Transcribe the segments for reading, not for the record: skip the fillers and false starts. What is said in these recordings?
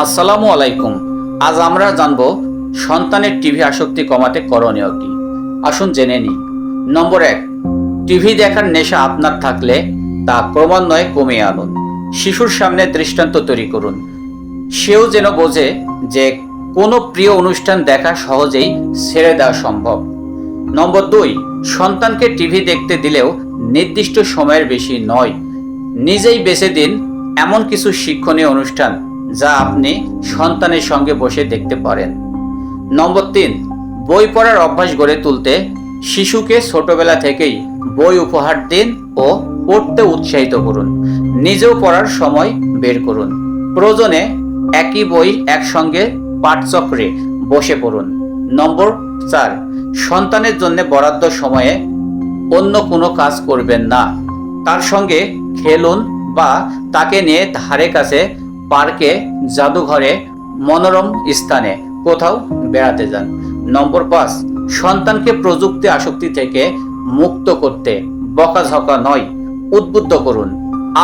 আসসালামু আলাইকুম। আজ আমরা জানব সন্তানের টিভি আসক্তি কমাতে করণীয় কি। আসুন জেনে নিই। নম্বর 1, টিভি দেখার নেশা আপনার থাকলে তা ক্রমান্বয়ে কমিয়ে আনুন। শিশুর সামনে দৃষ্টান্ত তৈরি করুন, সেও যেন বোঝে যে কোনো প্রিয় অনুষ্ঠান দেখা সহজেই ছেড়ে দেওয়া সম্ভব। নম্বর 2, সন্তানকে টিভি দেখতে দিলেও নির্দিষ্ট সময়ের বেশি নয়। নিজেই বেছে দিন এমন কিছু শিক্ষণীয় অনুষ্ঠান যা আপনি সন্তানের সঙ্গে বসে দেখতে পারেন। নম্বর 3, বই পড়ার অভ্যাস গড়ে তুলতে শিশুকে ছোটবেলা থেকেই বই উপহার দিন ও পড়তে উৎসাহিত করুন। নিজেও পড়ার সময় বের করুন। প্রয়োজনে একই বই একসঙ্গে পাঠচক্রে বসে পড়ুন। নম্বর 4, সন্তানের জন্য বরাদ্দ সময়ে অন্য কোনো কাজ করবেন না। তার সঙ্গে খেলুন বা তাকে নিয়ে ধারে কাছে পার্কে, জাদুঘরে, মনোরম স্থানে কোথাও বেড়াতে যান। নম্বর 5, সন্তানকে প্রযুক্তি আসক্তি থেকে মুক্ত করতে বকাঝকা নয়, উদ্বুদ্ধ করুন।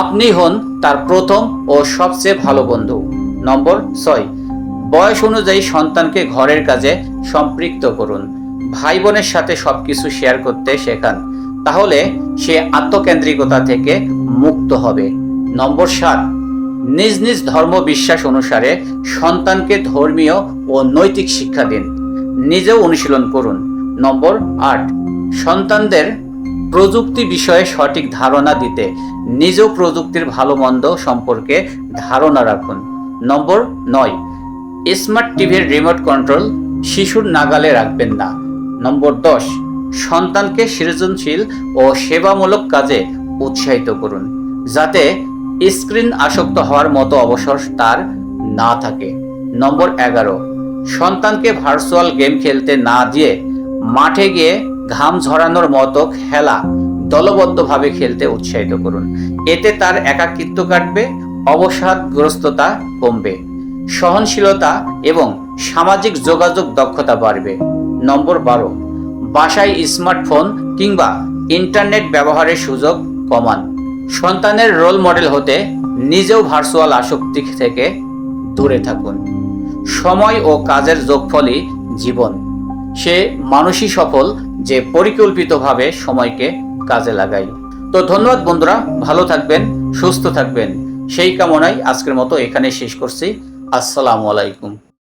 আপনি হন তার প্রথম ও সবচেয়ে ভালো বন্ধু। নম্বর 6, বয়স অনুযায়ী সন্তানকে ঘরের কাজে সম্পৃক্ত করুন। ভাই বোনের সাথে সবকিছু শেয়ার করতে শেখান, তাহলে সে আত্মকেন্দ্রিকতা থেকে মুক্ত হবে। নম্বর 7, নিজ নিজ ধর্ম বিশ্বাস অনুসারে সন্তানকে ধর্মীয় ও নৈতিক শিক্ষা দিন, নিজেও অনুশীলন করুন। নম্বর 8, সন্তানদের প্রযুক্তি বিষয়ে সঠিক ধারণা দিতে নিজেও প্রযুক্তির ভালো মন্দ সম্পর্কে ধারণা রাখুন। নম্বর 9, স্মার্ট টিভির রিমোট কন্ট্রোল শিশুর নাগালে রাখবেন না। নম্বর 10, সন্তানকে সৃজনশীল ও সেবামূলক কাজে উৎসাহিত করুন, যাতে স্ক্রিন আসক্ত হওয়ার মতো অবসর তার না থাকে। নম্বর 11, সন্তানকে ভার্চুয়াল গেম খেলতে না দিয়ে মাঠে গিয়ে ঘাম ঝরানোর মতো খেলা দলবদ্ধভাবে খেলতে উৎসাহিত করুন। এতে তার একাকিত্ব কাটবে, অবসাদগ্রস্ততা কমবে, সহনশীলতা এবং সামাজিক যোগাযোগ দক্ষতা বাড়বে। নম্বর 12, বাসায় স্মার্টফোন কিংবা ইন্টারনেট ব্যবহারের সুযোগ কমান। সন্তানের রোল মডেল হতে নিজেও ভার্চুয়াল আসক্তি থেকে দূরে থাকুন। সময় ও কাজের যোগফলই জীবন। সে মানুষই সফল যে পরিকল্পিতভাবে সময়কে কাজে লাগায়। তো ধন্যবাদ বন্ধুরা, ভালো থাকবেন, সুস্থ থাকবেন সেই কামনায় আজকের মতো এখানে শেষ করছি। আসসালামু আলাইকুম।